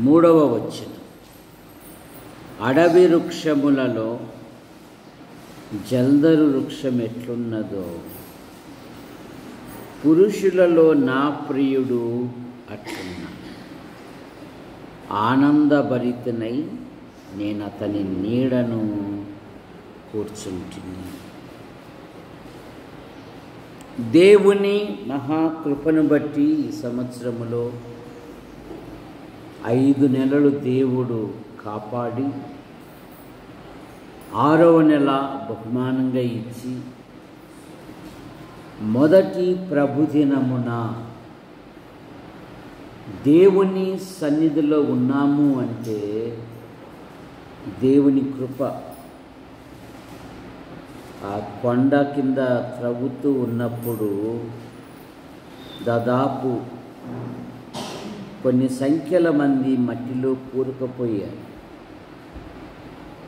మూడవ వచనం, అడవి వృక్షములలో జల్దరు వృక్షం ఎట్లున్నదో పురుషులలో నా ప్రియుడు అట్లున్నాడు. ఆనందభరితనై నేను అతని నీడను కూర్చుంటున్నాను. దేవుని మహాకృపను బట్టి ఈ సంవత్సరములో 5 నెలలు దేవుడు కాపాడి 6వ నెల బహుమానంగా ఇచ్చి మొదటి ప్రభుదినమున దేవుని సన్నిధిలో ఉన్నాము అంటే దేవుని కృప. ఆ కొండ కింద త్రవ్వుతూ ఉన్నప్పుడు దాదాపు కొన్ని సంఖ్యల మంది మట్టిలో కూరుకుపోయారు.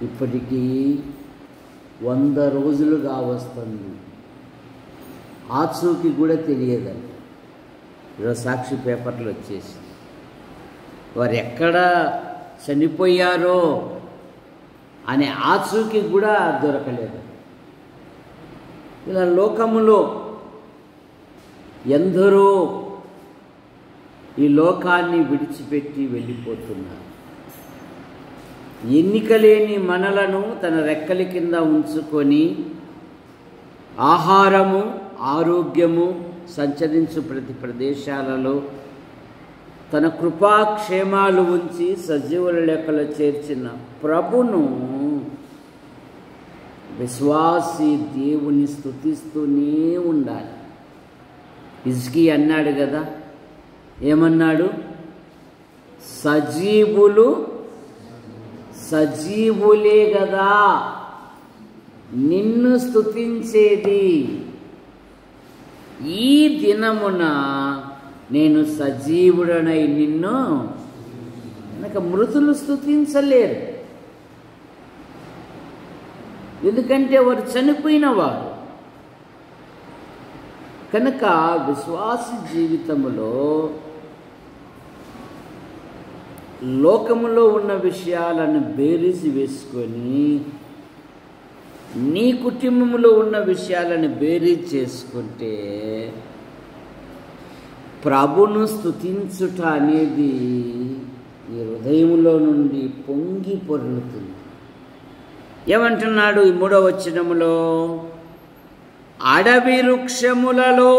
ఇప్పటికీ 100 రోజులుగా వస్తుంది. ఆచూకీ కూడా తెలియదండి. ఈరోజు సాక్షి పేపర్లు వచ్చేసి వారు ఎక్కడ చనిపోయారో అనే ఆచూకీ కూడా దొరకలేదు. ఇలా లోకములో ఎందరో ఈ లోకాన్ని విడిచిపెట్టి వెళ్ళిపోతున్నారు. ఎన్నికలేని మనలను తన రెక్కల కింద ఉంచుకొని ఆహారము, ఆరోగ్యము, సంచరించు ప్రతి ప్రదేశాలలో తన కృపాక్షేమాలు ఉంచి సజీవుల లెక్కలో చేర్చిన ప్రభును విశ్వాసి దేవుని స్తుతిస్తూనే ఉండాలి. హిజ్కీ అన్నాడు కదా, ఏమన్నాడు? సజీవులే కదా నిన్ను స్తుతించేది. ఈ దినమున నేను సజీవుడనై నిన్ను కనుక మృతులు స్తుతించలేరు. ఎందుకంటే వారు చనిపోయిన వారు. కనుక విశ్వాసి జీవితంలో లోకములో ఉన్న విషయాలను బేరీజు వేసుకొని నీ కుటుంబంలో ఉన్న విషయాలను బేరీజ్ చేసుకుంటే ప్రభును స్తుతించుట అనేది ఈ హృదయంలో నుండి పొంగి పొర్లుతుంది. ఏమంటున్నాడు ఈ 3వ వచనములో? అడవి వృక్షములలో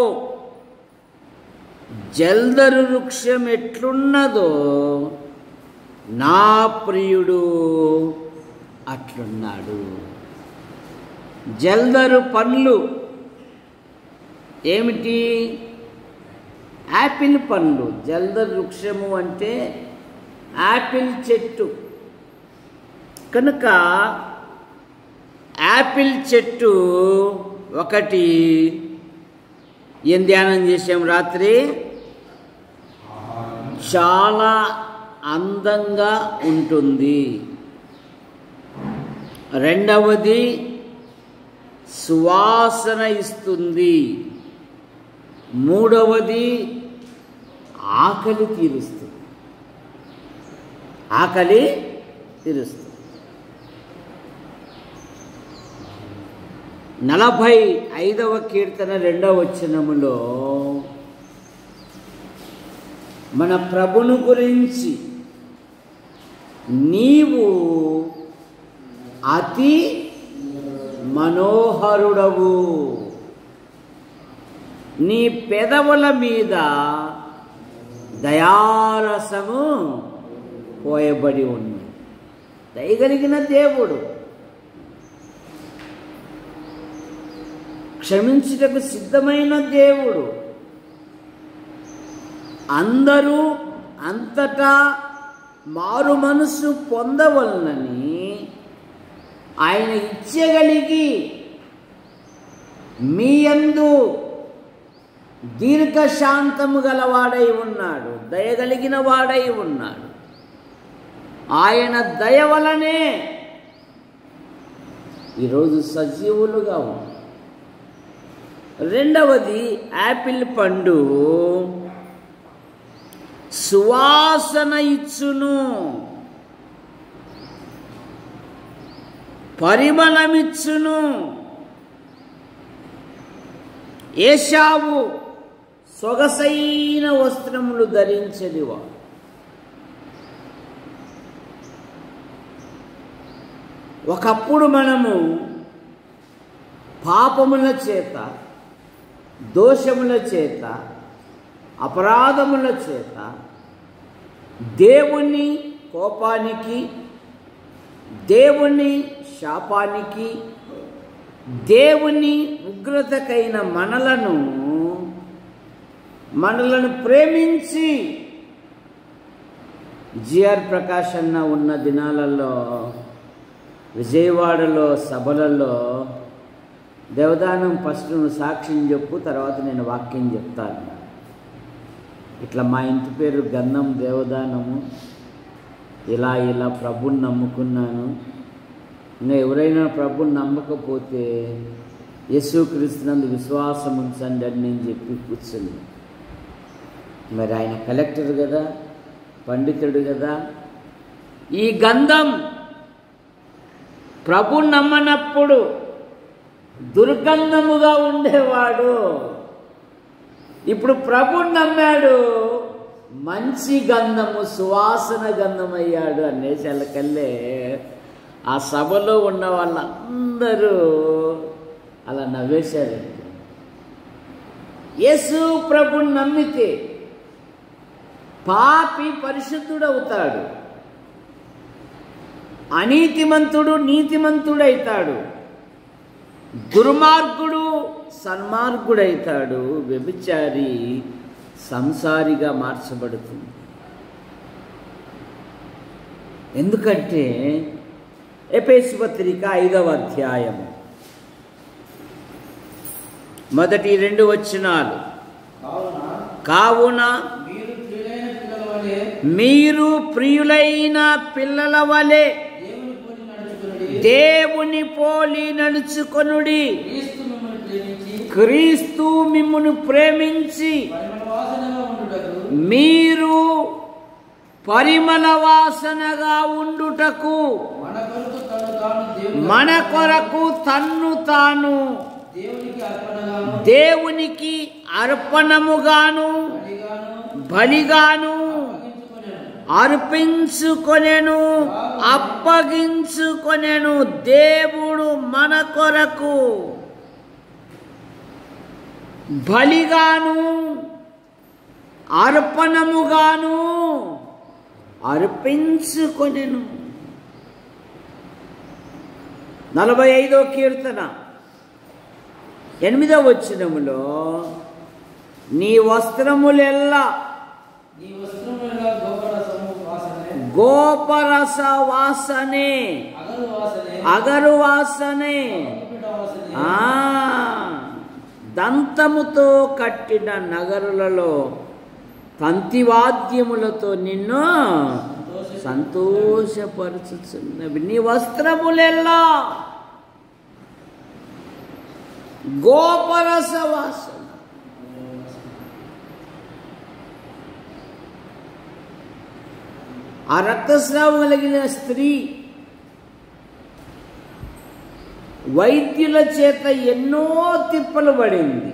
జల్దరు వృక్షం ఎట్లున్నదో నా ప్రియుడు అట్లున్నాడు. జల్దరు పండ్లు ఏమిటి? యాపిల్ పండ్లు. జల్దరు వృక్షము అంటే యాపిల్ చెట్టు. కనుక యాపిల్ చెట్టు ఒకటి ఏం ధ్యానం చేసాం రాత్రి? చాలా అందంగా ఉంటుంది. రెండవది సువాసన ఇస్తుంది. మూడవది ఆకలి తీరుస్తుంది. 45వ కీర్తన 2వ వచనములో మన ప్రభును గురించి నీవు అతి మనోహరుడవు, నీ పెదవుల మీద దయారసము పోయబడి ఉంది. దయగలిగిన దేవుడు, క్షమించుటకు సిద్ధమైన దేవుడు, అందరూ అంతటా మారు మనసు పొందవలనని ఆయన ఇచ్చగలిగి మీ యందు దీర్ఘశాంతము గలవాడై ఉన్నాడు, దయగలిగిన వాడై ఉన్నాడు. ఆయన దయ వలనే ఈరోజు సజీవులుగా ఉన్నాం. రెండవది, యాపిల్ పండు సువాసన ఇచ్చును, పరిమళమిచ్చును. ఏశావు సొగసైన వస్త్రములు ధరించెడివాడు. ఒకప్పుడు మనము పాపముల చేత, దోషముల చేత, అపరాధముల చేత దేవుని కోపానికి, దేవుని శాపానికి, దేవుని ఉగ్రతకైన మనలను ప్రేమించి జిఆర్ ప్రకాష్ అన్న ఉన్న దినాలలో విజయవాడలో సభలలో దేవదానం ఫస్ట్ నువ్వు సాక్ష్యం చెప్పు, తర్వాత నేను వాక్యం చెప్తాను. ఇట్లా మా ఇంటి పేరు గంధం దేవదానము, ఇలా ప్రభుని నమ్ముకున్నాను, ఇంకా ఎవరైనా ప్రభుని నమ్మకపోతే యేసుక్రీస్తునందు విశ్వాసం ఉంచండి అని నేను చెప్పి కూర్చుని, మరి ఆయన కలెక్టర్ కదా, పండితుడు కదా. ఈ గంధం ప్రభు నమ్మనప్పుడు దుర్గంధముగా ఉండేవాడు, ఇప్పుడు ప్రభు నమ్మాడు, మంచి గంధము, సువాసన గంధం అయ్యాడు అనేసరికల్లే ఆ సభలో ఉన్న వాళ్ళందరూ అలా నవ్వేశారు. యేసు ప్రభుని నమ్మితే పాపి పరిశుద్ధుడవుతాడు, అనీతిమంతుడు నీతిమంతుడైతాడు, దుర్మార్గుడు సన్మార్గుడైతాడు, వ్యభిచారి సంసారిగా మార్చబడుతుంది. ఎందుకంటే ఎఫెసు పత్రిక 5వ అధ్యాయము మొదటి 2 వచనాలు, కావున మీరు ప్రియులైన పిల్లల వలె దేవుని పోలి నడుచుకొనుడి, క్రీస్తు మిమ్మును ప్రేమించి మీరు పరిమళ వాసనగా ఉండుటకు మన కొరకు తన్ను తాను దేవునికి అర్పణముగాను బలిగాను అర్పించుకొనెను, అప్పగించుకొనెను. దేవుడు మన కొరకు బలిగాను అర్పణముగాను అర్పించుకొనెను. 45వ కీర్తన 8వ వచనములో, నీ వస్త్రములెల్లా గోపరస వాసనే, అగరు వాసనే, దంతముతో కట్టిన నగరులలో తంతివాద్యములతో నిన్ను సంతోషపరచుచున్నవి. నీ వస్త్రములెల్లా గోపరస వాసన. ఆ రక్తస్రావం కలిగిన స్త్రీ వైద్యుల చేత ఎన్నో తిప్పలు పడింది,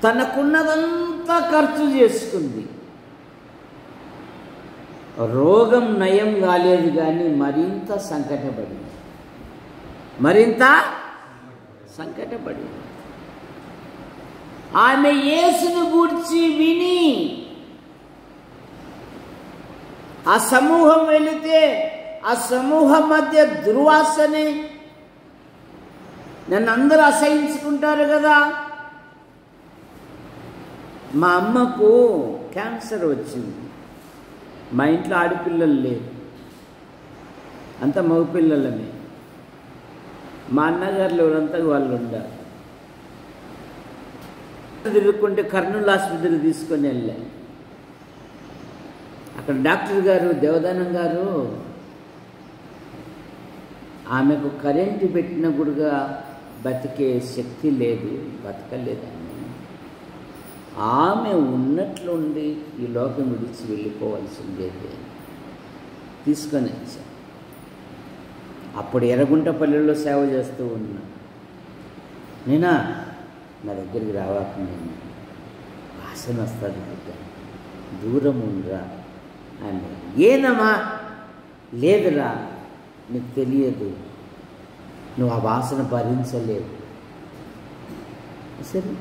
తనకున్నదంతా ఖర్చు చేసుకుంది, రోగం నయం కాలేదు కానీ మరింత సంకటపడింది. మరింత సంకటపడి. ఆమె యేసును గూర్చి విని ఆ సమూహం వెళితే ఆ సమూహం మధ్య దుర్వాసనే. నన్ను అందరూ అసహించుకుంటారు కదా. మా అమ్మకు క్యాన్సర్ వచ్చింది. మా ఇంట్లో ఆడపిల్లలు లేరు, అంత మగపిల్లలమే. మా అన్నగారులు ఎవరంతా వాళ్ళు ఉండారు. తిరుగుకుంటే కర్నూలు ఆసుపత్రికి తీసుకొని వెళ్ళాను. అక్కడ డాక్టర్ గారు, దేవదానం గారు, ఆమెకు కరెంటు పెట్టినప్పుడుగా బతికే శక్తి లేదు, బతకలేదని ఆమె ఉన్నట్లుండి ఈ లోకం విడిచి వెళ్ళిపోవాల్సిందేది తీసుకొని వచ్చా. అప్పుడు ఎర్రగుంటపల్లిలో సేవ చేస్తూ ఉన్నా. నేనా నా దగ్గరికి రావాకుండా వాసన వస్తుంది బిడ్డ, దూరం ఉండరా అని. ఏనమ్మా? లేదురా, నీకు తెలియదు, నువ్వు ఆ వాసన భరించలేవు. సరే,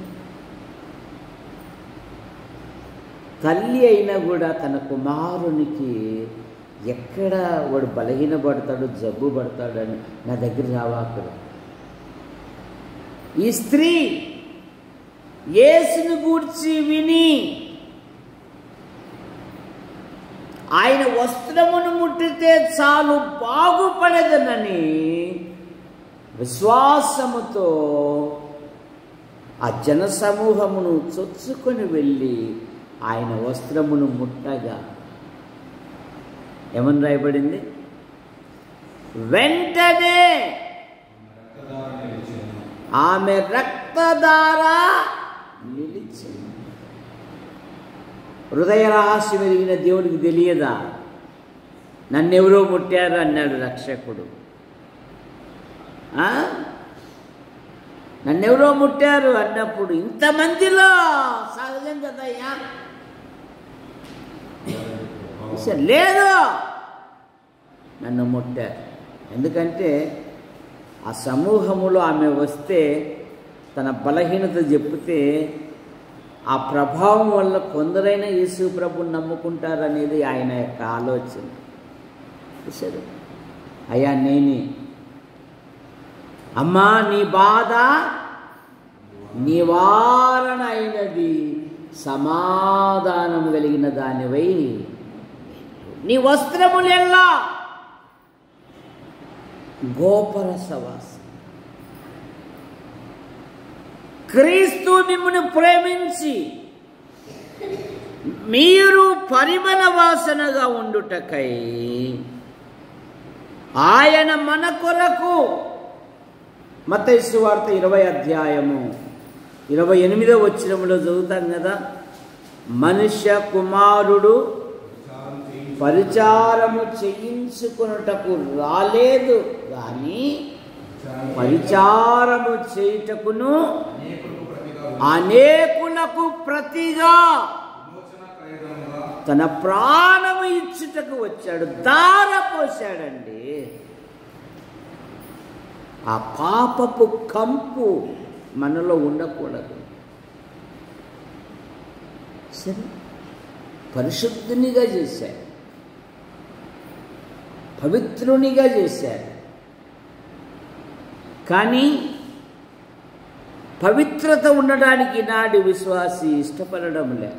తల్లి అయినా కూడా తన కుమారునికి ఎక్కడ వాడు బలహీనపడతాడు, జబ్బు పడతాడని నా దగ్గర రావాక్కడ. ఈ స్త్రీ యేసును గూర్చి విని ఆయన వస్త్రమును ముట్టితే చాలు బాగుపడదనని విశ్వాసముతో ఆ జనసమూహమును చొచ్చుకొని వెళ్ళి ఆయన వస్త్రమును ముట్టగా ఏమని రాయబడింది? వెంటనే ఆమె రక్తధార నిలిచింది. హృదయ రహస్యం ఎరిగిన దేవుడికి తెలియదా? నన్నెవరో ముట్టారు అన్నాడు రక్షకుడు. నన్నెవరో ముట్టారు అన్నప్పుడు ఇంతమందిలో సహజం కదయ్యా. లేదు, నన్ను ముట్టారు. ఎందుకంటే ఆ సమూహములో ఆమె వస్తే తన బలహీనత చెప్తే ఆ ప్రభావం వల్ల కొందరైనా యేసు ప్రభుని నమ్ముకుంటారనేది ఆయన యొక్క ఆలోచన. చూశారు? అయ్యా నేనే, అమ్మా నీ బాధ నివారణ అయినది, సమాధానము కలిగిన దానివై నీ వస్త్రములెల్లా గోపరసవాస. క్రీస్తు మిమ్మును ప్రేమించి మీరు పరిమళ వాసనగా ఉండుటకై ఆయన మన కొరకు, మత్తయి సువార్త 20 అధ్యాయము 28వ వచనములో చదువుతాం కదా, మనుష్య కుమారుడు పరిచారము చేయించుకొనుటకు రాలేదు కానీ పరిచారము చేయుటకును అనేకులకు ప్రతిగా తన ప్రాణము ఇచ్చుటకు వచ్చాడు. ధార పోశాడండి. ఆ పాపపు కంపు మనలో ఉండకూడదు. సరే, పరిశుద్ధునిగా చేశాడు, పవిత్రునిగా చేశాడు. కానీ పవిత్రత ఉండడానికి నాడు విశ్వాసి ఇష్టపడడం లే.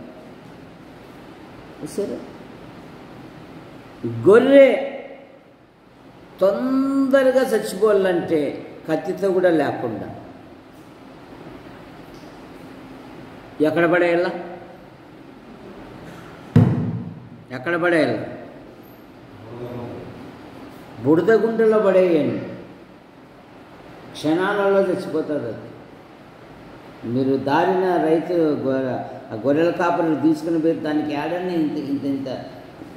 సరే, గొర్రె తొందరగా చచ్చిపోవాలంటే కత్తితో కూడా లేకుండా ఎక్కడ పడేయాలా? ఎక్కడ పడేయాలి? బురద గుంటలో పడేయండి, క్షణాలలో చచ్చిపోతుంది అది. మీరు దారిన రైతు గొర్రెల కాపరిని తీసుకుని పోయి దానికి ఏడని ఇంత ఇంత ఇంత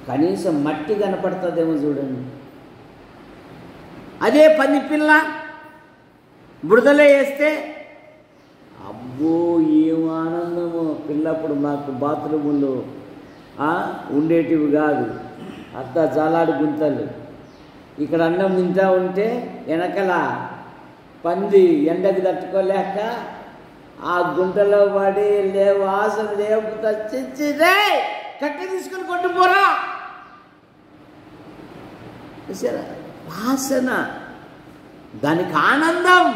కనీసం మట్టి కనపడుతుందేమో చూడండి. అదే పంది పిల్ల బురదలో వేస్తే అబ్బో ఏం ఆనందమో. పిల్లప్పుడు మాకు బాత్రూములు ఉండేటివి కాదు, అంతా జాలాడు గుంతలు. ఇక్కడ అన్నం తింటా ఉంటే వెనకల పంది ఎండకు తట్టుకోలేక ఆ గుంటలో పడి వాసన లేకపోతే చిచ్చి రే కట్టె తీసుకుని కొట్టుపోరా. చూసారా వాసన, దానికి ఆనందం.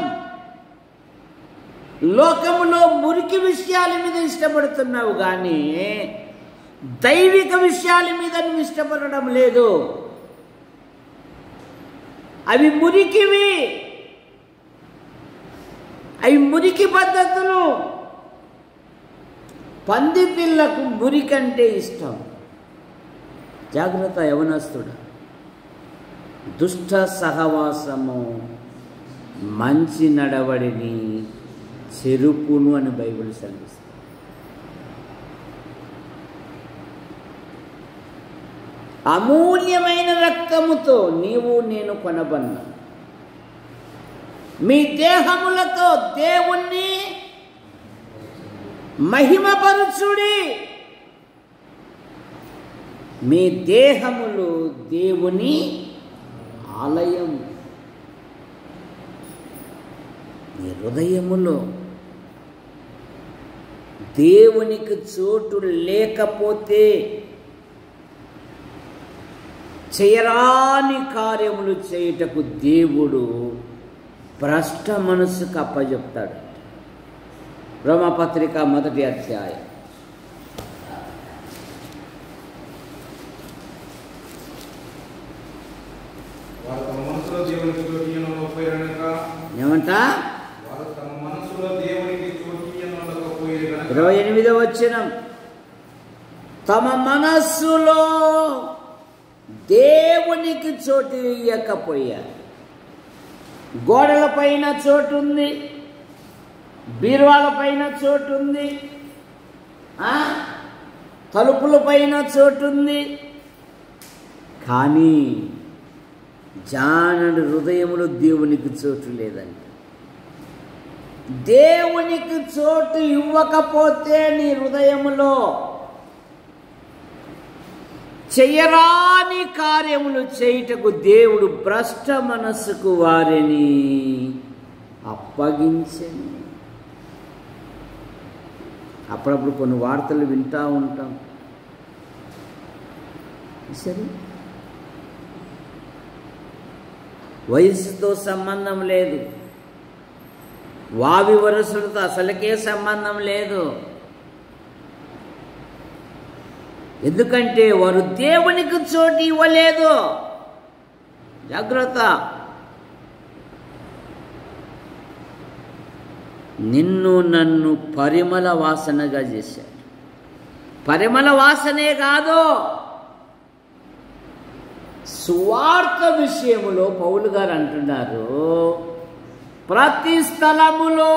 లోకములో మురికి విషయాల మీద ఇష్టపడుతున్నావు కానీ దైవిక విషయాల మీద నువ్వు ఇష్టపడడం లేదు. అవి మురికివి, అవి మురికి పద్ధతులు. పంది పిల్లకు మురికంటే ఇష్టం. జాగ్రత్త యవనస్తుడు. దుష్ట సహవాసము మంచి నడవడిని చెరుపును అని బైబిల్ సెలవిస్తుంది. అమూల్యమైన రక్తముతో నీవు నేను కొనబన్నా. మీ దేహములతో దేవుణ్ణి మహిమపరచుడి. మీ దేహములు దేవుని ఆలయం. నీ హృదయములో దేవునికి చోటు లేకపోతే చేయరాని కార్యములు చేయుటకు దేవుడు భ్రష్ట మనసుకు అప్పచెప్తాడు. రోమపత్రిక 1వ అధ్యాయం. ఏమంట 28వ వచనం, తమ మనస్సులో దేవునికి చోటు ఇయ్యకపోయారు. గోడల పైన చోటు ఉంది, బీరువాల పైన చోటు ఉంది, తలుపుల పైన చోటు ఉంది, కానీ జానడు హృదయములో దేవునికి చోటు లేదండి. దేవునికి చోటు ఇవ్వకపోతే నీ హృదయములో చెయ్యరాని కార్యములు చేయుటకు దేవుడు భ్రష్ట మనస్సుకు వారిని అప్పగించెను. అప్పుడప్పుడు కొన్ని వార్తలు వింటూ ఉంటాం. సరే, వయసుతో సంబంధం లేదు, వావి వరసలతో అసలుకే సంబంధం లేదు. ఎందుకంటే వారు దేవునికి చోటు ఇవ్వలేదు. జాగ్రత్త. నిన్ను నన్ను పరిమళ వాసనగా చేశాడు. పరిమళ వాసనే కాదు, సువార్త విషయములో పౌలు గారు అంటున్నారు, ప్రతి స్థలములో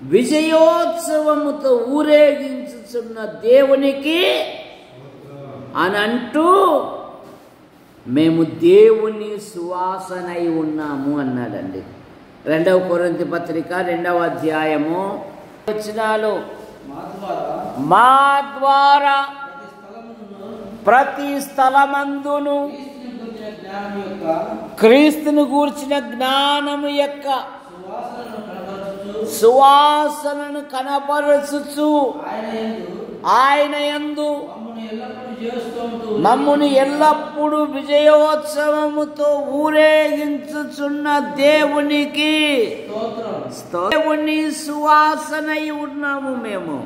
విజయోత్సవముతో ఊరేగించుచున్న దేవునికి అని అంటూ మేము దేవుని సువాసనై ఉన్నాము అన్నాడండి. 2వ కొరింథీ పత్రిక 2వ అధ్యాయము వచనాలు, మా ద్వారా ప్రతి స్థలమందును క్రీస్తును గూర్చిన జ్ఞానము యొక్క సువాసనను కనపరచుచు ఆయన యందు మమ్మును ఎల్లప్పుడూ విజయోత్సవముతో ఊరేగించుచున్న దేవునికి దేవుని సువాసనై ఉన్నాము మేము.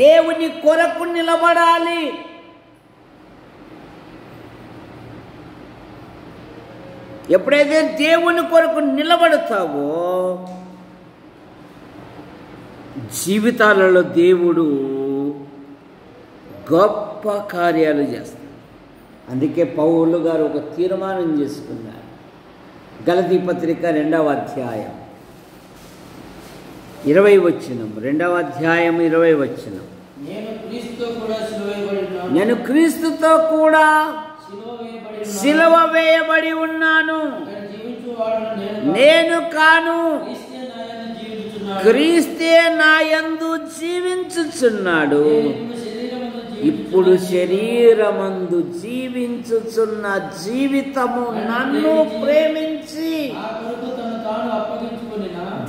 దేవుని కొరకు నిలబడాలి. ఎప్పుడైతే దేవుని కొరకు నిలబడతావో జీవితాలలో దేవుడు గొప్ప కార్యాలు చేస్తాడు. అందుకే పౌలు గారు ఒక తీర్మానం చేసుకున్నారు. గలతీ పత్రిక 2వ అధ్యాయం 20వ వచనం, 2వ అధ్యాయం 20వ వచనం, నేను క్రీస్తుతో కూడా సిలువ వేయబడి ఉన్నాను, నేను కాను క్రీస్తే నా యందు జీవించుచున్నాడు. ఇప్పుడు శరీరమందు జీవించుచున్న జీవితము నన్ను ప్రేమించి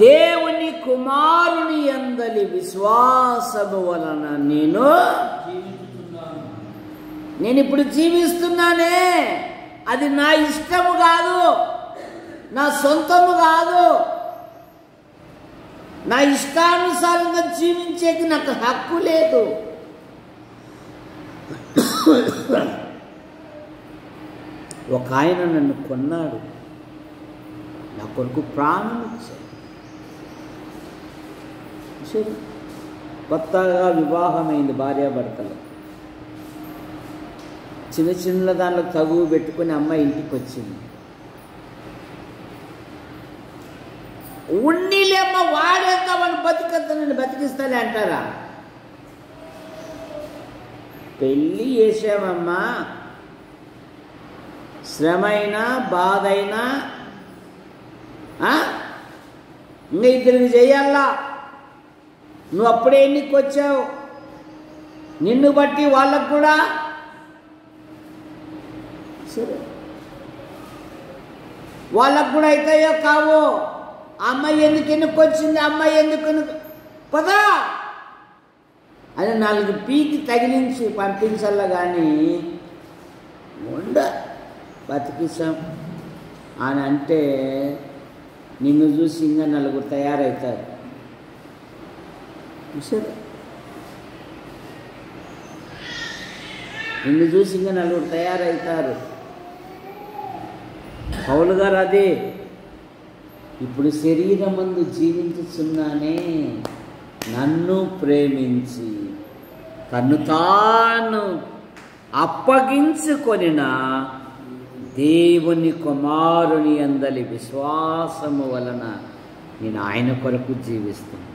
దేవుని కుమారుని యందలి విశ్వాసము వలన నేను ఇప్పుడు జీవిస్తున్నానే. అది నా ఇష్టము కాదు, నా సొంతము కాదు. నా ఇష్టానుసారంగా జీవించేకి నాకు హక్కు లేదు. ఒక ఆయన నన్ను కొన్నాడు, నా కొరకు ప్రాణం ఇచ్చాడు. కొత్తగా వివాహమైంది భార్యాభర్తలు. చిన్న చిన్న దానిలో తగువ పెట్టుకుని అమ్మాయి ఇంటికి వచ్చింది. ఉన్నీలేమ్మ వాడేంతా వాళ్ళు బతికేస్తా, నేను బతికిస్తానే అంటారా? పెళ్ళి చేసామమ్మా, శ్రమ అయినా బాధ అయినా ఇంకా ఇద్దరికి చెయ్యాలా. నువ్వు అప్పుడే ఎన్నికి వచ్చావు, నిన్ను బట్టి వాళ్ళకు కూడా సరే, వాళ్ళకు కూడా అవుతాయో కావో. అమ్మాయి ఎందుకు ఎన్నుకొచ్చింది, అమ్మాయి ఎందుకు పదా అని 4 పీకి తగిలించి పంపించాల. కానీ ఉండ బతికిస్తాం అని అంటే నిన్ను చూసి ఇంకా 4 తయారవుతారు. సరే, నిన్ను చూసి ఇంకా 4 తయారవుతారు. పౌలు గారు అదే, ఇప్పుడు శరీరమందు జీవించుచున్నానే, నన్ను ప్రేమించి తన్ను తాను అప్పగించుకొనిన దేవుని కుమారుని యందలి విశ్వాసము వలన నేను ఆయన కొరకు జీవిస్తున్నాను.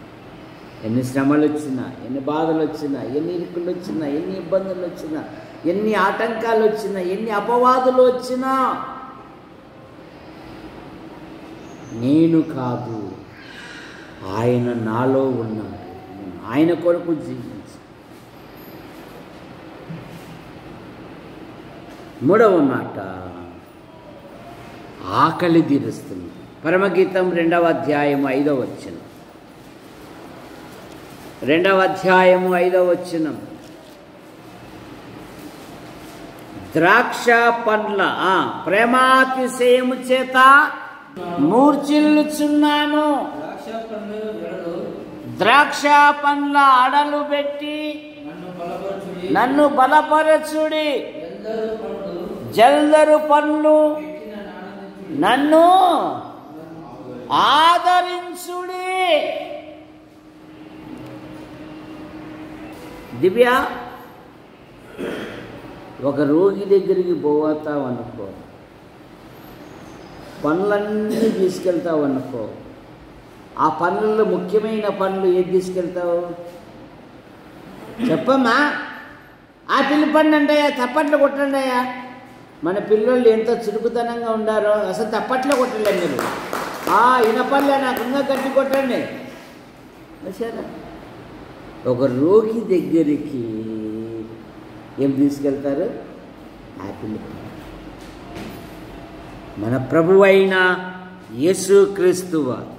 ఎన్ని శ్రమలు వచ్చినా, ఎన్ని బాధలు వచ్చినా, ఎన్ని ఇరుకులు వచ్చినా, ఎన్ని ఇబ్బందులు వచ్చినా, ఎన్ని ఆటంకాలు వచ్చినా, ఎన్ని అపవాదులు వచ్చినా నేను కాదు, ఆయన నాలో ఉన్నాడు. నేను ఆయన కొరకు జీవించి. 3వ మాట, ఆకలి తీరుస్తుంది. పరమగీతం 2వ అధ్యాయం 5వ వచనం. 2వ అధ్యాయం 5వ వచనం. ద్రాక్ష పండ్ల ప్రేమాతిశయము చేత మూర్ఛిల్లుచున్నాను, ద్రాక్ష పండ్ల అడలు పెట్టి నన్ను బలపరచుడి, జల్దరు పండ్లు నన్ను ఆదరించుడి. దివ్య, ఒక రోగి దగ్గరికి పోతావు అనుకో, పనులన్నీ తీసుకెళ్తావు అనుకో, ఆ పనుల్లో ముఖ్యమైన పనులు ఏది తీసుకెళ్తావు చెప్పమ్మా? ఆపిల్ పండు అంటాయా, తప్పట్లు కొట్టండి అయ్యా. మన పిల్లలు ఎంత చురుకుతనంగా ఉండారో, అసలు తప్పట్లో కొట్టలే మీరు. ఇనపల్లె నాకు ఇంకా గట్టి కొట్టండి. సరే, ఒక రోగి దగ్గరికి ఏం తీసుకెళ్తారు? ఆపిల్. మన ప్రభువు అయిన యేసుక్రీస్తు వారు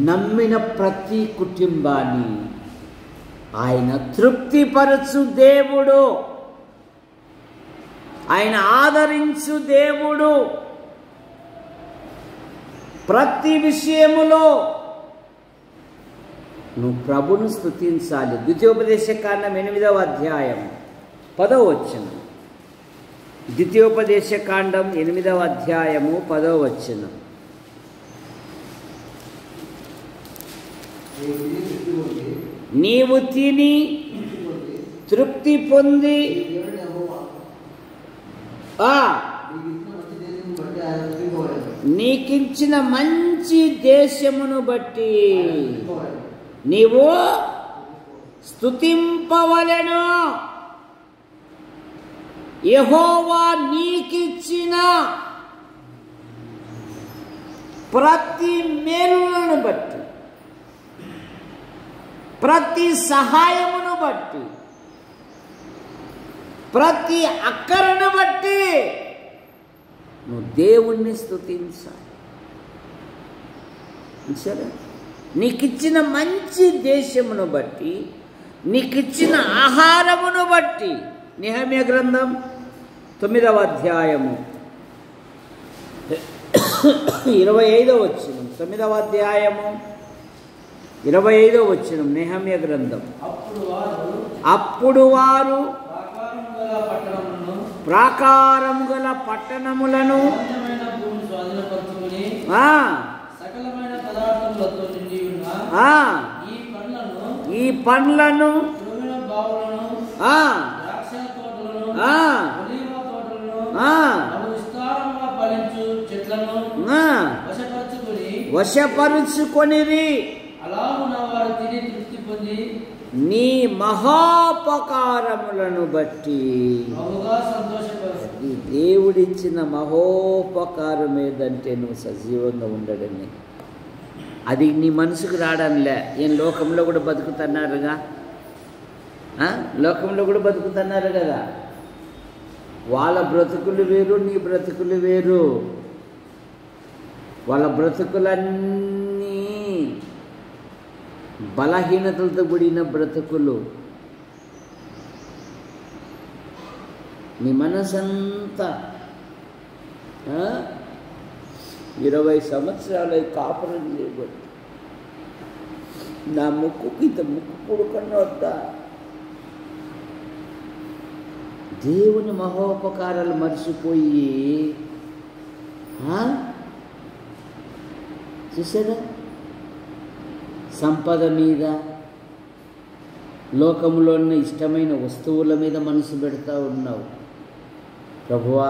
నమ్మిన ప్రతి కుటుంబాన్ని ఆయన తృప్తిపరచు దేవుడు, ఆయన ఆదరించు దేవుడు. ప్రతి విషయములో నువ్వు ప్రభును స్తుతించాలి. ద్వితీయోపదేశకాండం 8వ అధ్యాయం 10వ వచనం. ద్వితీయోపదేశకాండం 8వ అధ్యాయము 10వ వచనం. నీవు తిని తృప్తి పొంది నీకిచ్చిన మంచి దేశమును బట్టి నీవు స్తుతింపవలెను. యెహోవా నీకిచ్చిన ప్రతి మేలులను బట్టి, ప్రతి సహాయమును బట్టి ప్రతి అక్కరను బట్టి నువ్వు దేవుణ్ణి స్తుతించాలి. సరే, నీకిచ్చిన మంచి దేశమును బట్టి, నీకిచ్చిన ఆహారమును బట్టి. నెహెమ్యా గ్రంథం 9వ అధ్యాయము 25వ వచనం. 9వ అధ్యాయము 25వ వచనం నెహెమ్యా గ్రంథం. అప్పుడు వారు ప్రాకారము గల పట్టణములను ఈ పండ్లను వశపరుచుకొనిరి. నీ మహోపకారములను బట్టి. ఈ దేవుడిచ్చిన మహోపకారం ఏదంటే నువ్వు సజీవంగా ఉండడమే. అది నీ మనసుకు రావడంలే. ఏం లోకంలో కూడా బతుకుతున్నారుగా, లోకంలో కూడా బతుకుతున్నారు కదా. వాళ్ళ బ్రతుకులు వేరు, నీ బ్రతుకులు వేరు. వాళ్ళ బ్రతుకులన్నీ బలహీనతలతో కూడిన బ్రతుకులు. నీ మనసంతా 20 సంవత్సరాలు కాపురం చేయబడి నా ముక్కుకి ఇంత ముక్కు పుడుకన్నా వద్దా. దేవుని మహోపకారాలు మర్చిపోయి చూసారా, సంపద మీద, లోకంలో ఉన్న ఇష్టమైన వస్తువుల మీద మనసు పెడతా ఉన్నావు. ప్రభువా,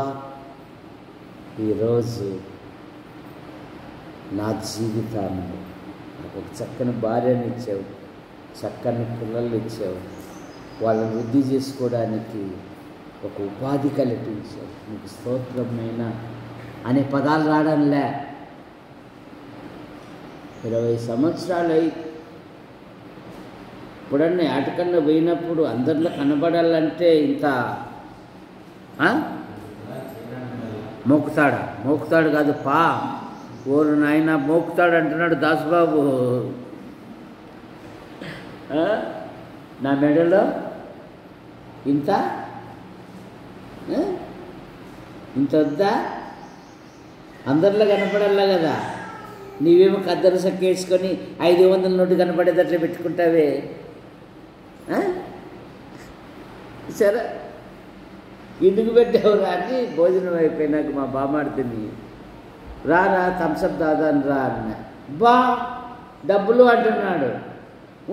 ఈరోజు నా జీవితాన్ని నాకు ఒక చక్కని భార్యను ఇచ్చావు, చక్కని పిల్లలు ఇచ్చావు, వాళ్ళని వృద్ధి చేసుకోవడానికి ఒక ఉపాధి కల్పించావు, నీకు స్తోత్రమైన అనే పదాలు రావడంలే. 20 సంవత్సరాలు అయి ఇప్పుడన్నా ఆటకన్నా పోయినప్పుడు అందరిలో కనబడాలంటే ఇంత మోకుతాడు కాదు పా. ఓరు నాయన మోకుతాడు అంటున్నాడు దాసుబాబు. నా మెడలో ఇంత వద్దా, అందరిలో కనపడాలా కదా. నీవేమో కద్దరు సక్కేసుకొని 500 నోటు కనపడేటట్లు పెట్టుకుంటావే. సరే, ఇంటికి పెట్టావురా అని భోజనం అయిపోయినాక మా బామాడుతుంది, రా థమ్సప్ దాదాని రా అన్న. డబ్బులు అంటున్నాడు.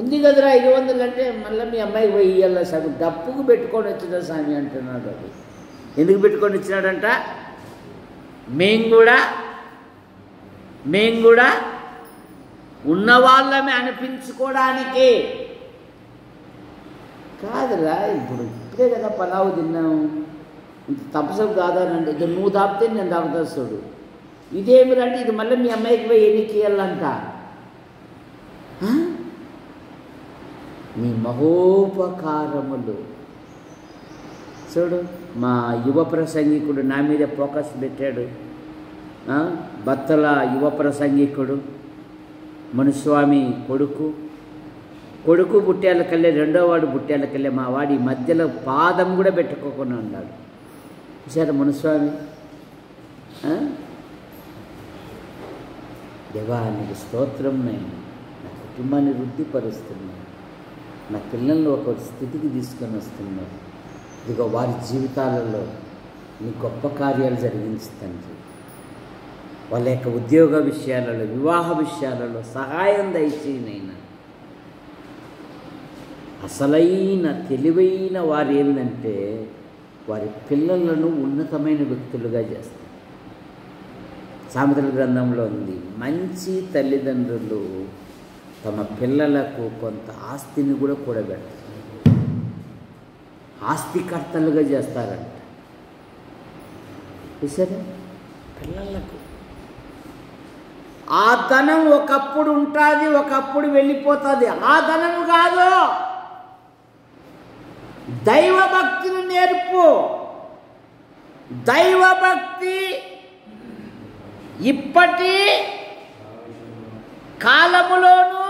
ఉంది కదరా 500 అంటే మళ్ళీ మీ అమ్మాయికి పోయి ఇయ్యాల సగం డప్పుకు పెట్టుకొని వచ్చిన స్వామి అంటున్నాడు. అది ఎందుకు పెట్టుకొని వచ్చినాడంట? మేము కూడా ఉన్నవాళ్ళమే అనిపించుకోవడానికి కాదురా. ఇప్పుడే కదా పలావు తిన్నాము, ఇంత తప్పసపు దాదానండి. ఇది నువ్వు దాపితే నేను దాపుతా చూడు. ఇదేమిరంటే ఇది మళ్ళీ మీ అమ్మాయికి పోయి ఎన్నికి ఇవ్వాలంట. నీ మహోపకారములు చూడు. మా యువ ప్రసంగికుడు నా మీద ఫోకస్ పెట్టాడు. బత్తల యువ ప్రసంగికుడు మునుస్వామి కొడుకు బుట్టేళ్ళకెళ్ళే, రెండో వాడు బుట్టేళ్ళకెళ్ళే, మా వాడి మధ్యలో పాదం కూడా పెట్టుకోకుండా ఉన్నాడు. సరే మునుస్వామి, దేవా నీకు స్తోత్రం, నేను నా కుటుంబాన్ని వృద్ధిపరుస్తున్నాను, నా పిల్లలను ఒక స్థితికి తీసుకొని వస్తున్నాను. ఇదిగో వారి జీవితాలలో నీ గొప్ప కార్యాలు జరిగించుతండి. వాళ్ళ యొక్క ఉద్యోగ విషయాలలో, వివాహ విషయాలలో సహాయం దయచేయనైనా. అసలైన తెలివైన వారు ఏంటంటే వారి పిల్లలను ఉన్నతమైన వ్యక్తులుగా చేస్తారు. సామెతల గ్రంథంలో ఉంది, మంచి తల్లిదండ్రులు తమ పిల్లలకు కొంత ఆస్తిని కూడా కూడబెడతారు, ఆస్తికర్తలుగా చేస్తారంట. చూసారా, పిల్లలకు ఆ ధనం ఒకప్పుడు ఉంటుంది, ఒకప్పుడు వెళ్ళిపోతుంది. ఆ ధనం కాదు, దైవభక్తిని నేర్పు. దైవభక్తి ఇప్పటి కాలములోను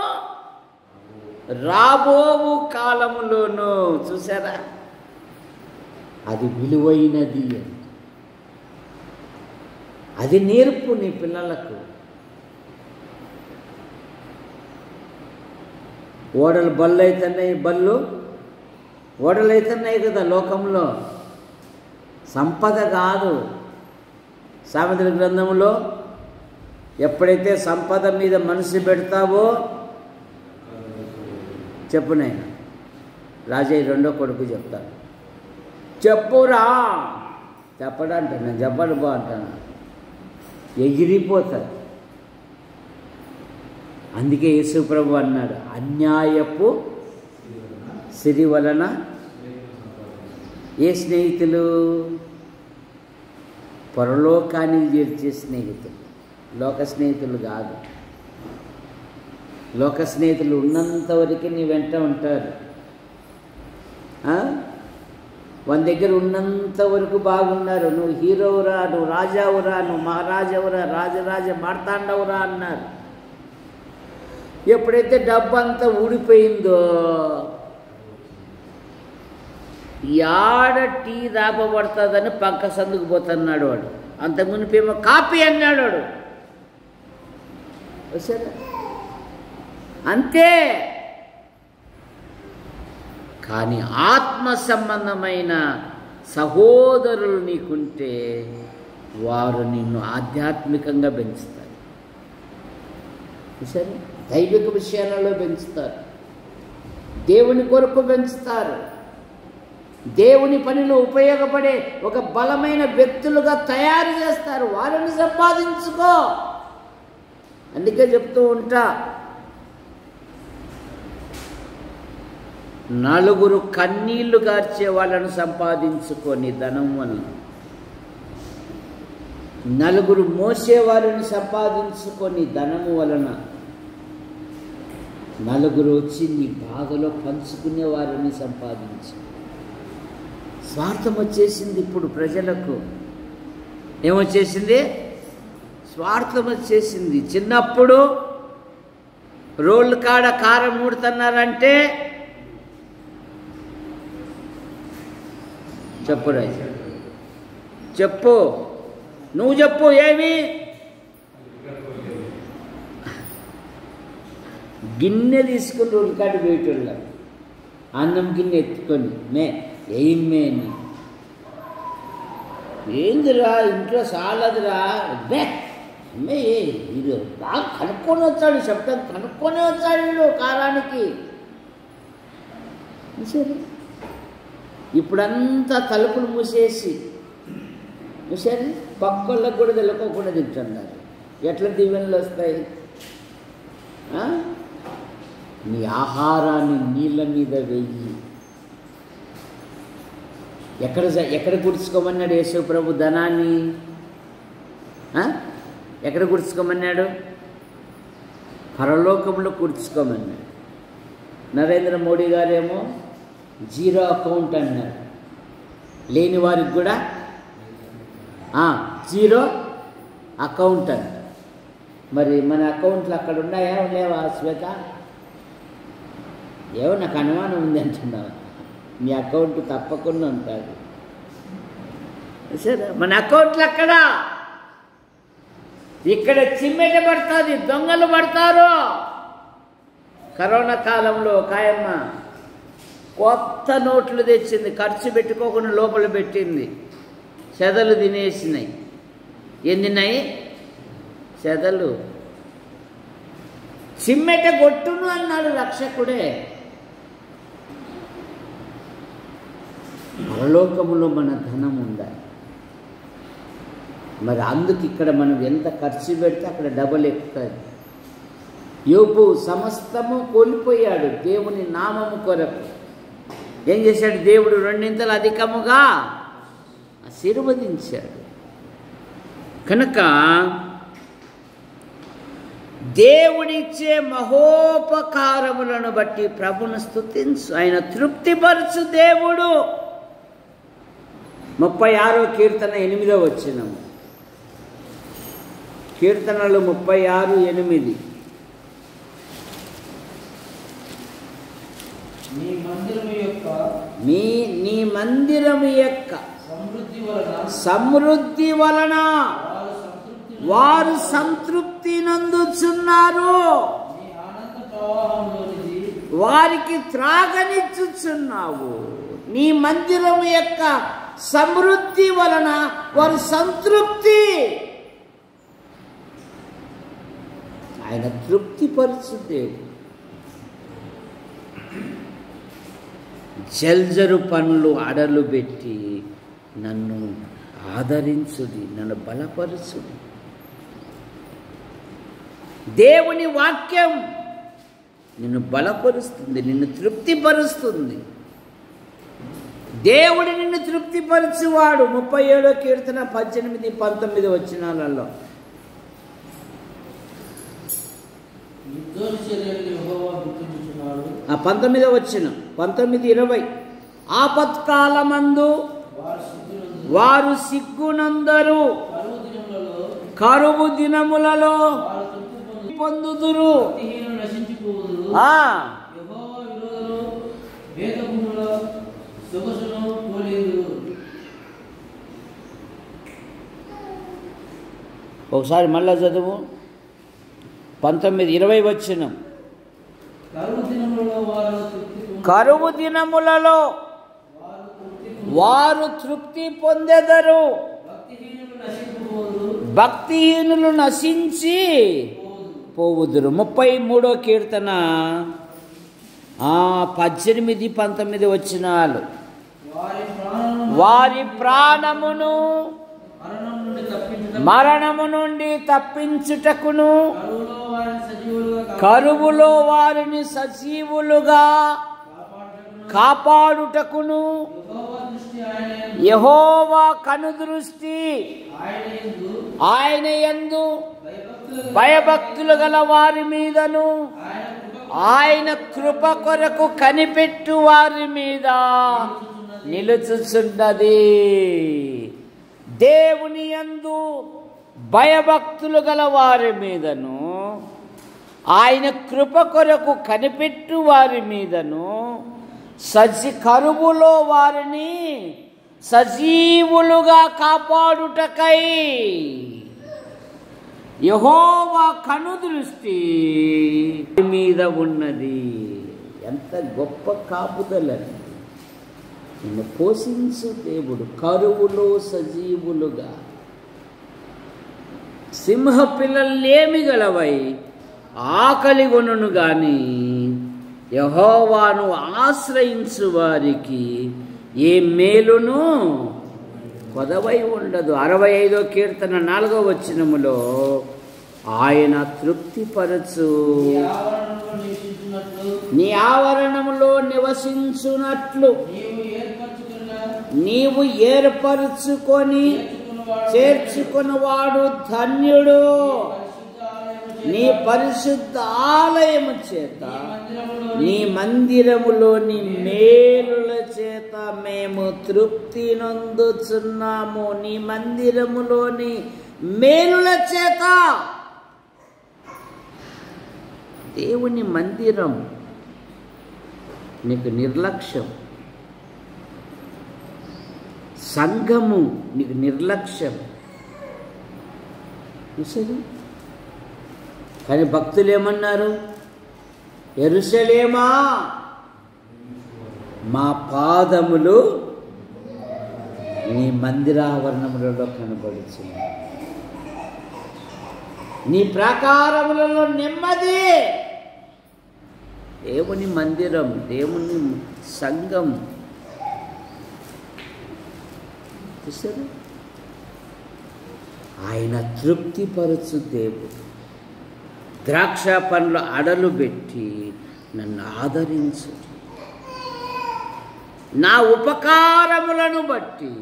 రాబోవు కాలములోను. చూసారా, అది విలువైనది. అది నేర్పు నీ పిల్లలకు. ఓడలు బళ్ళు అవుతున్నాయి, ఓడలు అవుతున్నాయి కదా లోకంలో. సంపద కాదు. సామెతల గ్రంథంలో ఎప్పుడైతే సంపద మీద మనసు పెడతావో, చెప్పు నాయన, రాజయ్య రెండో కొడుకు చెప్తాను, చెప్పురా, చెప్పడంట, నేను చెప్పడు బా అంటాను, ఎగిరిపోతాడు. అందుకే యేసుప్రభు అన్నాడు, అన్యాయపు సిరి వలన ఏ స్నేహితులు? పరలోకానికి చేర్చే స్నేహితులు, లోక స్నేహితులు కాదు. లోక స్నేహితులు ఉన్నంత వరకు నీ వెంట ఉంటారు. మన దగ్గర ఉన్నంత వరకు బాగున్నారు. నువ్వు హీరోవురా, నువ్వు రాజావురా, నువ్వు మహారాజావురా, రాజరాజ మార్తాండవురా అన్నారు. ఎప్పుడైతే డబ్బు అంతా ఊడిపోయిందో, యాడ టీ రాబడుతుందని పక్క సందుకు పోతున్నాడు వాడు. అంత మునిపేమో కాపీ అన్నాడు వాడు. సరే, అంతే. కానీ ఆత్మ సంబంధమైన సహోదరులు నీకుంటే వారు నిన్ను ఆధ్యాత్మికంగా పెంచుతారు. సరే, దైవిక విషయాలలో పెంచుతారు, దేవుని కొరకు పెంచుతారు, దేవుని పనిలో ఉపయోగపడే ఒక బలమైన వ్యక్తులుగా తయారు చేస్తారు. వారిని సంపాదించుకో. అందుకే చెప్తూ ఉంటా, నలుగురు కన్నీళ్లు గార్చే వాళ్ళను సంపాదించుకొని ధనం వలన, నలుగురు మోసేవారిని సంపాదించుకొని ధనము వలన, నలుగురు వచ్చి నీ బాధలో పంచుకునే వారిని సంపాదించు. స్వార్థం వచ్చేసింది ఇప్పుడు ప్రజలకు. ఏమొచ్చేసింది? స్వార్థం వచ్చేసింది. చిన్నప్పుడు రోళ్ళు కాడ కారం మూడుతున్నారంటే, చెప్పు రాజు, చెప్పు, నువ్వు చెప్పు, ఏమి? గిన్నె తీసుకుని రోళ్ళు కాడ వేయటోళ్ళం, అన్నం గిన్నె ఎత్తుకొని ఏమే అని, ఏందిరా ఇంట్లో సాలదురా, అమ్మే ఇది బాగా కనుక్కొని వచ్చాడు, శబ్దం కనుక్కొని వచ్చాడు వీడు కారానికి. సరే, ఇప్పుడంతా తలుపులు మూసేసి పక్కోళ్ళకు కూడా తెలుకోకుండా తింటున్నారు. ఎట్లా దీవెనలు వస్తాయి? నీ ఆహారాన్ని నీళ్ళ మీద వెయ్యి. ఎక్కడ గుర్చుకోమన్నాడు యేసు ప్రభు ధనాన్ని? ఎక్కడ గుర్చుకోమన్నాడు? పరలోకంలో గుర్చుకోమన్నాడు. నరేంద్ర మోడీ గారేమో జీరో అకౌంట్ అన్నారు. లేని వారికి కూడా జీరో అకౌంట్ అంట. మరి మన అకౌంట్లు అక్కడ ఉన్నాయా లేవా శ్వేత? ఏమో నాకు అనుమానం ఉంది అంటున్నావు. మీ అకౌంట్ తప్పకుండా ఉంటుంది. సరే, మన అకౌంట్లు అక్కడ, ఇక్కడ చిమ్మెట పడుతుంది, దొంగలు పడతారు. కరోనా కాలంలో కాయమ్మ కొత్త నోట్లు తెచ్చింది, ఖర్చు పెట్టుకోకుండా లోపల పెట్టింది. చెదలు తినేసినాయి. ఏం తిన్నాయి? చెదలు. చిమ్మెట కొట్టును అన్నాడు రక్షకుడే. పరలోకములో మన ధనం ఉండాలి. మరి అందుకు ఇక్కడ మనం ఎంత ఖర్చు పెడితే అక్కడ డబల్ ఎక్కుతుంది. యోబు సమస్తము కోల్పోయాడు దేవుని నామము కొరకు. ఏం చేశాడు? దేవుడు రెండింతలు అధికముగా ఆశీర్వదించాడు. కనుక దేవుడిచ్చే మహోపకారములను బట్టి ప్రభును స్తుతించు. ఆయన తృప్తిపరచు దేవుడు. 36వ కీర్తన 8వ వచనము. కీర్తనలు 36:8. నీ మందిరము యొక్క సమృద్ధి వలన వారు సంతృప్తి నందుచున్నారు. వారికి త్రాగనిచ్చుచున్నావు. నీ మందిరము యొక్క సమృద్ధి వలన వారు సంతృప్తి. ఆయన తృప్తిపరచు దేవుడు. జల్జరు పనులు అడలు పెట్టి నన్ను ఆదరించుడి, నన్ను బలపరచుడి. దేవుని వాక్యం నిన్ను బలపరుస్తుంది, నిన్ను తృప్తిపరుస్తుంది. దేవుడు నిన్ను తృప్తిపరచువాడు. 37వ కీర్తన 18, 19 వచనాలలో 19వ వచనం, 19, 20. ఆపత్కాలమందు వారు సిగ్గునందరు, కరువు దినములలో పొందుదురు. ఒకసారి మళ్ళా చదువు. 19, 20 వచనం. కరువు దినములలో వారు తృప్తి పొందెదరు, భక్తిహీనులు నశించి పోవుదురు. 33వ కీర్తన 18, 19 వచనాలు. వారి ప్రాణమును మరణము నుండి తప్పించుటకును, కరువులో వారిని సజీవులుగా కాపాడుటకును యెహోవా కనుదృష్టి ఆయన యందు భయభక్తులు గల వారి మీదను, ఆయన కృప కొరకు కనిపెట్టు వారి మీద నిలుచుచున్నది. దేవుని యందు భయభక్తులు గల వారి మీదను, ఆయన కృప కొరకు కనిపెట్టు వారి మీదను, కరువులో వారిని సజీవులుగా కాపాడుటకై యెహోవా కనుదృష్టి మీద ఉన్నది. ఎంత గొప్ప కాపుదలని! నిన్ను పోషించు దేవుడు. కరువులో సజీవులుగా. సింహ పిల్లలేమి గలవై ఆకలి కొనును గాని యెహోవాను ఆశ్రయించు వారికి ఏ మేలును కొదవై ఉండదు. 65వ కీర్తన 4వ వచనములో ఆయన తృప్తిపరచు, నీ ఆవరణములో నివసించునట్లు నీవు ఏర్పరచుకొని చేర్చుకున్నవాడు ధన్యుడు. నీ పరిశుద్ధ ఆలయము చేత, నీ మందిరములోని మేలుల చేత మేము తృప్తి నొందుచున్నాము. నీ మందిరములోని మేలుల చేత. దేవుని మందిరం నీకు నిర్లక్ష్యం, సంఘము నీకు నిర్లక్ష్యం. చూసారు? కానీ భక్తులు ఏమన్నారు? యెరూషలేమా, మా పాదములు నీ మందిరావరణములలో కనబడుచున్నాయి, నీ ప్రాకారములలో నెమ్మది. దేవుని మందిరం, దేవుని సంఘం. చూసారు? ఆయన తృప్తిపరచు దేవుడు. ద్రాక్ష పండ్ల అడలు పెట్టి నన్ను ఆదరించు, నా ఉపకారములను బట్టి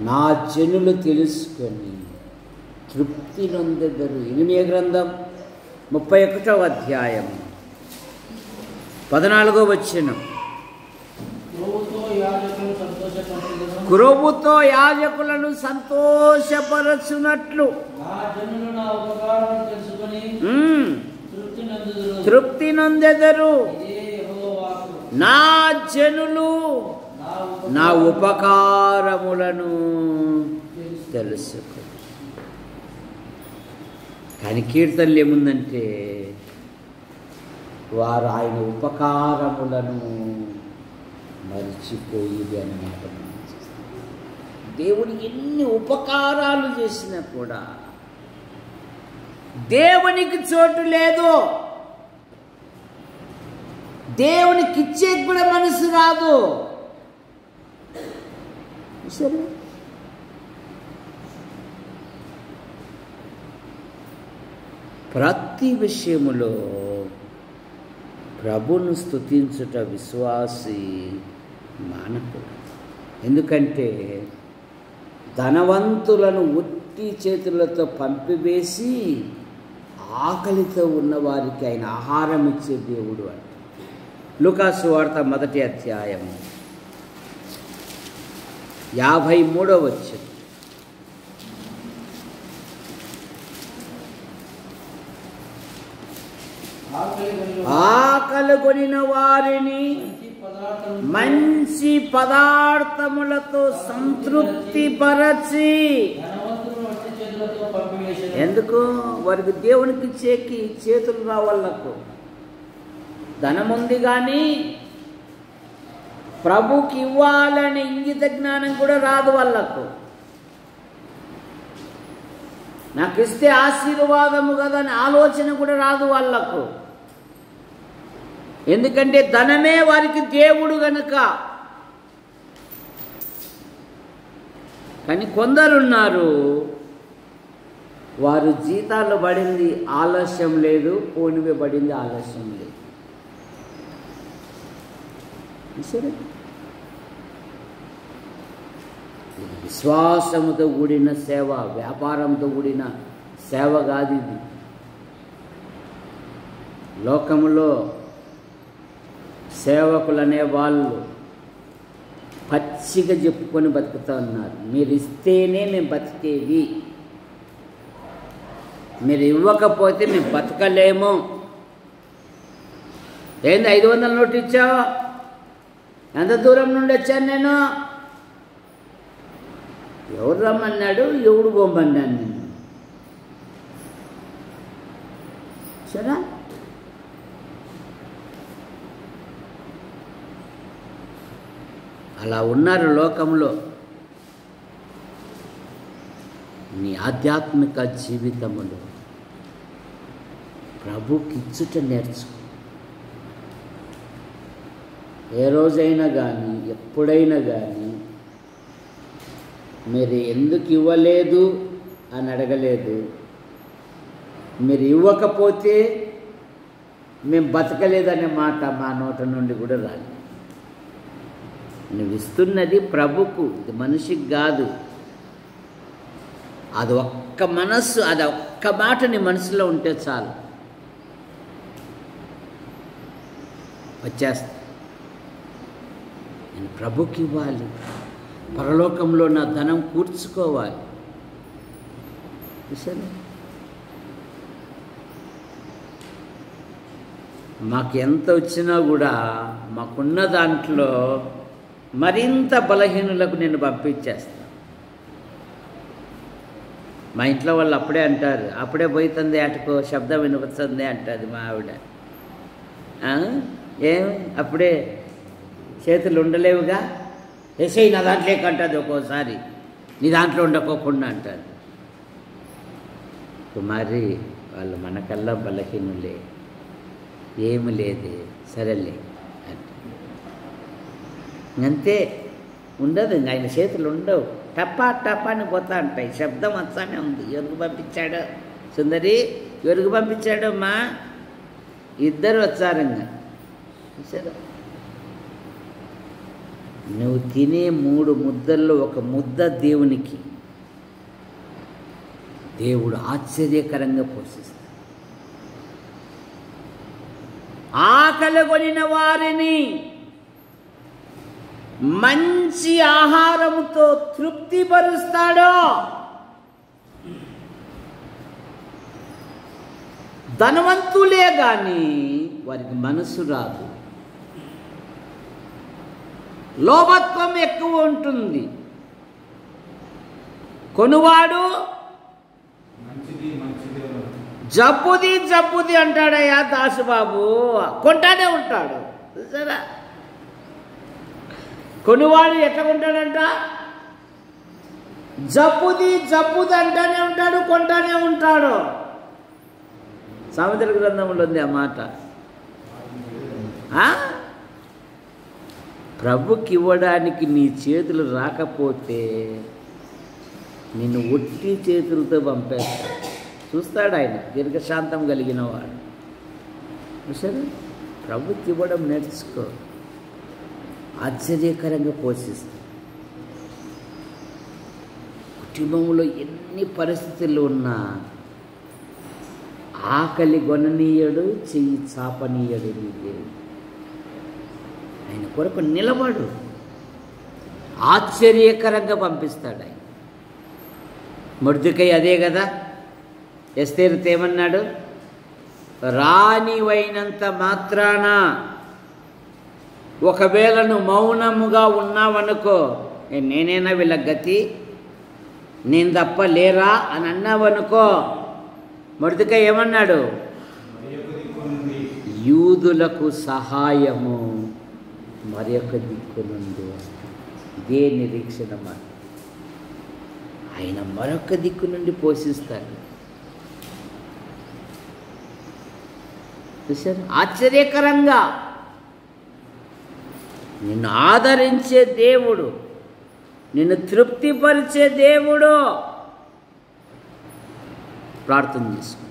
నా జనులు తెలుసుకొని తృప్తి నొందెదరు. ఇర్మీయా గ్రంథం 31వ అధ్యాయం 14వ వచనం. క్రొవ్వుతో యాజకులను సంతోషపరచునట్లు తృప్తి నొందెదరు. నా జనులు నా ఉపకారములను తెలుసుకో. కానీ కీర్తనలు ఏముందంటే వారు ఆయన ఉపకారములను మరిచిపోయి అన్నమాట. దేవుడు ఎన్ని ఉపకారాలు చేసినా కూడా దేవునికి చోటు లేదు. దేవునికి ఇచ్చే కూడా మనసు రాదు. సరే, ప్రతి విషయములో ప్రభును స్తుతించుట విశ్వాసి మానకూడదు. ఎందుకంటే ధనవంతులను ఉట్టి చేతులతో పంపివేసి ఆకలితో ఉన్నవారికి ఆయన ఆహారం ఇచ్చే దేవుడు అంటే. లూకా సువార్త 1వ అధ్యాయం 53వ వచనం. ఆకలి కొనిన వారిని మంచి పదార్థములతో సంతృప్తి పరచి. ఎందుకు? వారికి దేవునికి ఇచ్చేకి చేతులు రావాళ్ళకు ధనముంది, కానీ ప్రభుకి ఇవ్వాలని ఇంగిత జ్ఞానం కూడా రాదు వాళ్ళకు. నాకు ఇస్తే ఆశీర్వాదము కదా అని ఆలోచన కూడా రాదు వాళ్ళకు. ఎందుకంటే ధనమే వారికి దేవుడు గనుక. కానీ కొందరున్నారు, వారు జీతాలు పడింది ఆలస్యం లేదు, పోనివే పడింది ఆలస్యం లేదు. సరే, విశ్వాసముతో కూడిన సేవ, వ్యాపారంతో కూడిన సేవ కాదు ఇది. లోకములో సేవకులు అనే వాళ్ళు పచ్చిగా చెప్పుకొని బతుకుతూ ఉన్నారు. మీరు ఇస్తేనే మేము బతికేది, మీరు ఇవ్వకపోతే మేము బతకలేము. ఏంది 500 నోటు ఇచ్చావు? ఎంత దూరం నుండి వచ్చాను నేను? ఎవరు రమ్మన్నాడు? ఎవడు బొమ్మన్నాను నేను? సరే, అలా ఉన్నారు లోకంలో. నీ ఆధ్యాత్మిక జీవితములో ప్రభుకి ఇచ్చుట నేర్చుకో. ఏ రోజైనా కానీ, ఎప్పుడైనా కానీ మీరు ఎందుకు ఇవ్వలేదు అని అడగలేదు. మీరు ఇవ్వకపోతే మేము బతకలేదనే మాట మా నోట నుండి కూడా రాదు. నువ్వు ఇస్తున్నది ప్రభుకు, ఇది మనిషికి కాదు. అది ఒక్క మనస్సు, అది ఒక్క మాట నీ మనసులో ఉంటే చాలు, వచ్చేస్తా. నేను ప్రభుకి ఇవ్వాలి, పరలోకంలో నా ధనం కూర్చుకోవాలి. చూసాను, మాకు ఎంత వచ్చినా కూడా మాకున్న దాంట్లో మరింత బలహీనులకు నేను పంపించేస్తాను. మా ఇంట్లో వాళ్ళు అప్పుడే అంటారు, అప్పుడే పోతుంది అటుకో శబ్దం వినిపిస్తుంది అంటుంది మా ఆవిడ. ఏం అప్పుడే చేతులు ఉండలేవుగా, ఎసై నా దాంట్లోకి అంటుంది, ఒక్కోసారి నీ దాంట్లో ఉండకోకుండా అంటారు. కుమారి వాళ్ళు మనకల్లా బలహీనులే, ఏమి లేదు, సరేలే అంటే అంతే. ఉండదు, ఆయన చేతులు ఉండవు, టప్పా టప్పా అని పోతా ఉంటాయి, శబ్దం వస్తానే ఉంది. ఎవరికి పంపించాడు సుందరి? ఎవరికి పంపించాడు అమ్మా? ఇద్దరు వచ్చారు. ఇంకా సరే, నువ్వు తినే 3 ముద్దల్లో ఒక ముద్ద దేవునికి. దేవుడు ఆశ్చర్యకరంగా పోషిస్తాడు. ఆకలి కొనిన వారిని మంచి ఆహారముతో తృప్తిపరుస్తాడు. ధనవంతులే కానీ వారికి మనసు రాదు, లోభత్వం ఎక్కువ ఉంటుంది. కొనువాడు జబ్బుది అంటాడయ్యా దాసుబాబు, కొంటానే ఉంటాడు. సరే, కొనువాడు ఎట్లా కొంటాడంట? జబ్బుది అంటానే ఉంటాడు, కొంటానే ఉంటాడు. సామెతల గ్రంథంలో ఉంది ఆ మాట. ప్రభుకి ఇవ్వడానికి నీ చేతులు రాకపోతే నిన్ను ఒట్టి చేతులతో పంపేస్తాడు. చూస్తాడు ఆయన, దీర్ఘశాంతం కలిగిన వాడు. సరే, ప్రభుకి ఇవ్వడం నేర్చుకో, ఆశ్చర్యకరంగా పోషిస్తాడు. కుటుంబంలో ఎన్ని పరిస్థితులు ఉన్నా ఆకలి గొననీయడు, చెయ్యి చాపనీయడు నీ దేవుడు. ఆయన కొరకు నిలబడు, ఆశ్చర్యకరంగా పంపిస్తాడు ఆయన. మొర్దెకై అదే కదా, ఎస్తేరుతో ఏమన్నాడు? రానివైనంత మాత్రాన ఒకవేళ నువ్వు మౌనముగా ఉన్నావనుకో, నేనైనా వీళ్ళ గతి, నేను తప్ప లేరా అని అన్నావనుకో, మొర్దెకై ఏమన్నాడు? యూదులకు సహాయము మరి ఒక దిక్కు నుండి. ఇదే నిరీక్షణ మాట. ఆయన మరొక దిక్కు నుండి పోషిస్తాడు. చూసారు, ఆశ్చర్యకరంగా నిన్ను ఆదరించే దేవుడు, నిన్ను తృప్తిపరిచే దేవుడు. ప్రార్థన చేసుకో.